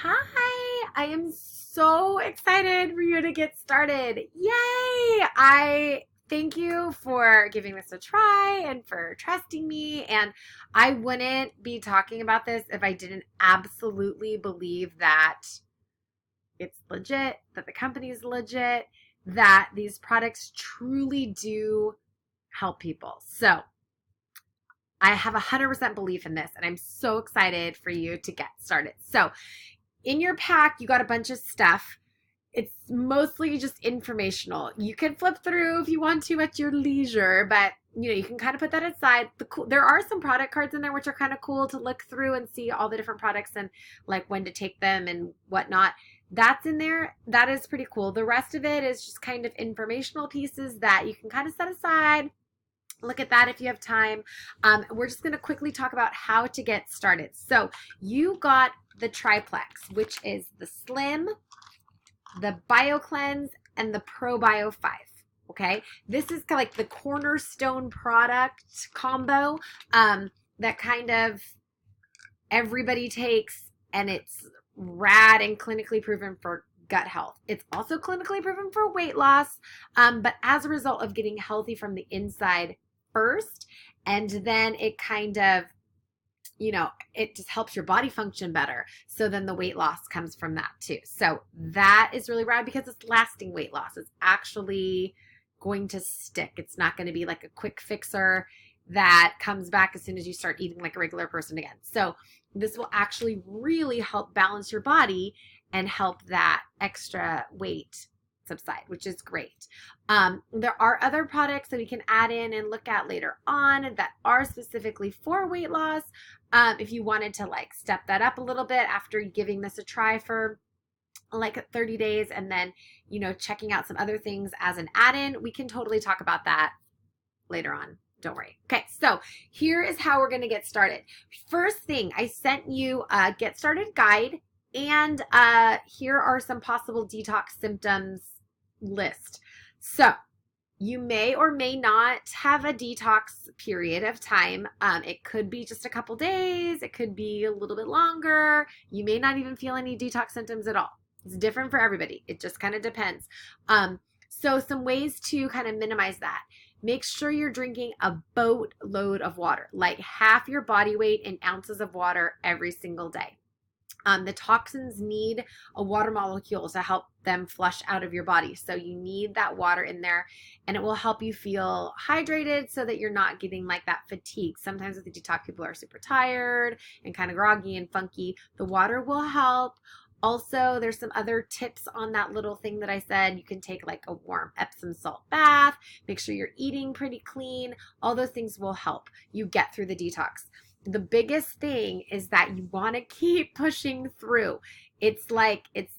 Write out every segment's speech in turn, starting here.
Hi, I am so excited for you to get started. Yay! I thank you for giving this a try and for trusting me. And I wouldn't be talking about this if I didn't absolutely believe that it's legit, that the company is legit, that these products truly do help people. So I have 100% belief in this, and I'm so excited for you to get started. So, in your pack, you got a bunch of stuff. It's mostly just informational. You can flip through if you want to at your leisure, but you can kind of put that aside. There are some product cards in there which are kind of cool to look through and see all the different products and like when to take them and whatnot. That's in there. That is pretty cool. The rest of it is just kind of informational pieces that you can kind of set aside. Look at that if you have time. We're just going to quickly talk about how to get started. So you got the TriPlex, which is the Slim, the BioCleanse, and the ProBio 5. Okay, this is kind of like the cornerstone product combo that kind of everybody takes, and it's rad and clinically proven for gut health. It's also clinically proven for weight loss, but as a result of getting healthy from the inside first, and then it kind of it just helps your body function better. So then the weight loss comes from that too. So that is really rad because it's lasting weight loss. It's actually going to stick. It's not going to be like a quick fixer that comes back as soon as you start eating like a regular person again. So this will actually really help balance your body and help that extra weight subside, which is great. There are other products that we can add in and look at later on that are specifically for weight loss. If you wanted to like step that up a little bit after giving this a try for like 30 days and then, checking out some other things as an add-in, we can totally talk about that later on. Don't worry. Okay, so here is how we're going to get started. First thing, I sent you a get started guide, and here are some possible detox symptoms list. So you may or may not have a detox period of time. It could be just a couple days. It could be a little bit longer. You may not even feel any detox symptoms at all. It's different for everybody. It just kind of depends. So some ways to kind of minimize that. Make sure you're drinking a boatload of water, like half your body weight in ounces of water every single day. The toxins need a water molecule to help them flush out of your body. So you need that water in there, and it will help you feel hydrated so that you're not getting like that fatigue. Sometimes with the detox, people are super tired and kind of groggy and funky. The water will help. Also, there's some other tips on that little thing that I said. You can take like a warm Epsom salt bath. Make sure you're eating pretty clean. All those things will help you get through the detox. The biggest thing is that you want to keep pushing through. It's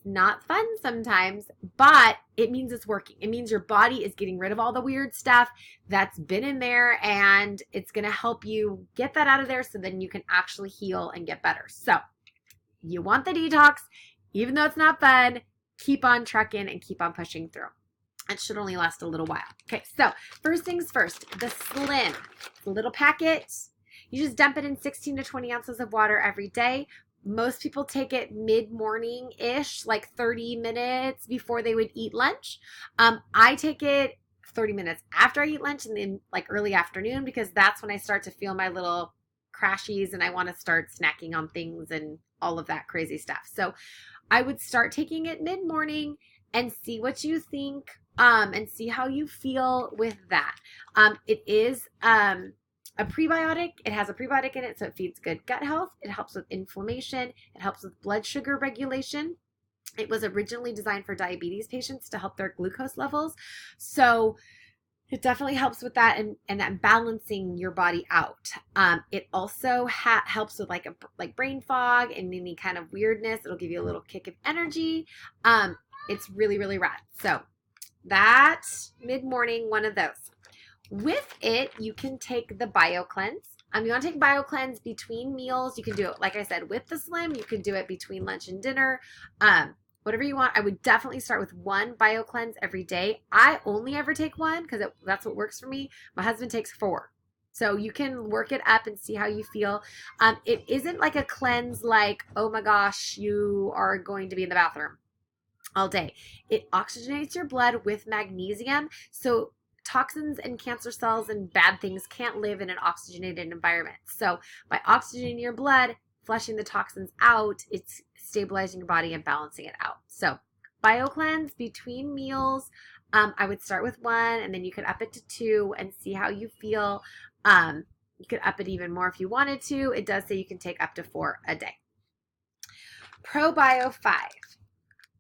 not fun sometimes, but it means it's working. It means your body is getting rid of all the weird stuff that's been in there, and it's going to help you get that out of there so then you can actually heal and get better. So you want the detox, even though it's not fun, keep on trucking and keep on pushing through. It should only last a little while. Okay, so first things first, the Slim, the little packet. You just dump it in 16 to 20 ounces of water every day. Most people take it mid-morning-ish, like 30 minutes before they would eat lunch. I take it 30 minutes after I eat lunch and then like early afternoon because that's when I start to feel my little crashies and I want to start snacking on things and all of that crazy stuff. So I would start taking it mid-morning and see what you think and see how you feel with that. It is a prebiotic. It has a prebiotic in it, so it feeds good gut health. It helps with inflammation. It helps with blood sugar regulation. It was originally designed for diabetes patients to help their glucose levels. So it definitely helps with that and that balancing your body out. It also helps with like brain fog and any kind of weirdness. It'll give you a little kick of energy. It's really, really rad. So that mid-morning, one of those. With it, you can take the BioCleanse. You want to take BioCleanse between meals. You can do it, like I said, with the Slim. You can do it between lunch and dinner. Whatever you want. I would definitely start with one BioCleanse every day. I only ever take one because that's what works for me. My husband takes 4. So you can work it up and see how you feel. It isn't like a cleanse like, oh my gosh, you are going to be in the bathroom all day. It oxygenates your blood with magnesium. So toxins and cancer cells and bad things can't live in an oxygenated environment. So by oxygenating your blood, flushing the toxins out, it's stabilizing your body and balancing it out. So BioCleanse between meals. I would start with one and then you could up it to two and see how you feel. You could up it even more if you wanted to. It does say you can take up to 4 a day. ProBio 5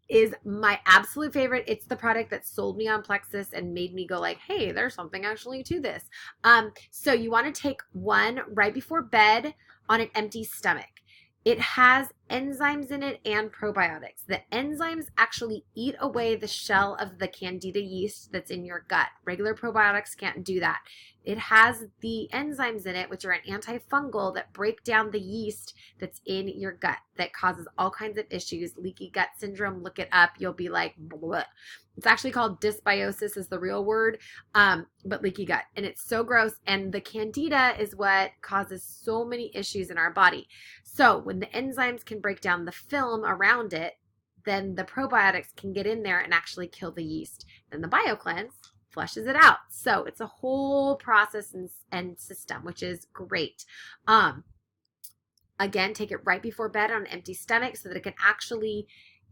is my absolute favorite. It's the product that sold me on Plexus and made me go like, hey, there's something actually to this. So you want to take one right before bed on an empty stomach. It has enzymes in it and probiotics. The enzymes actually eat away the shell of the candida yeast that's in your gut. Regular probiotics can't do that. It has the enzymes in it, which are an antifungal that break down the yeast that's in your gut that causes all kinds of issues. Leaky gut syndrome, look it up. You'll be like, bleh. It's actually called dysbiosis is the real word, but leaky gut. And it's so gross. And the candida is what causes so many issues in our body. So when the enzymes can break down the film around it, then the probiotics can get in there and actually kill the yeast. Then the BioCleanse flushes it out. So it's a whole process and system, which is great. Again, take it right before bed on an empty stomach so that it can actually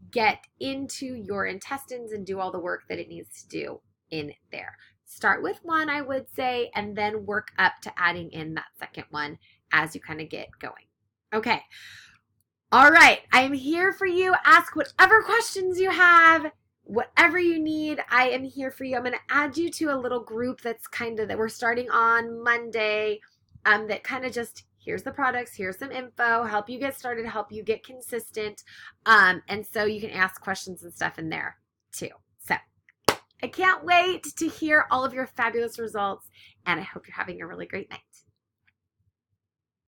get into your intestines and do all the work that it needs to do in there. Start with one, I would say, and then work up to adding in that second one as you kind of get going. Okay. All right. I'm here for you. Ask whatever questions you have, whatever you need. I am here for you. I'm going to add you to a little group that's that we're starting on Monday, that kind of just, here's the products, here's some info, help you get started, help you get consistent. And so you can ask questions and stuff in there too. So I can't wait to hear all of your fabulous results, and I hope you're having a really great night.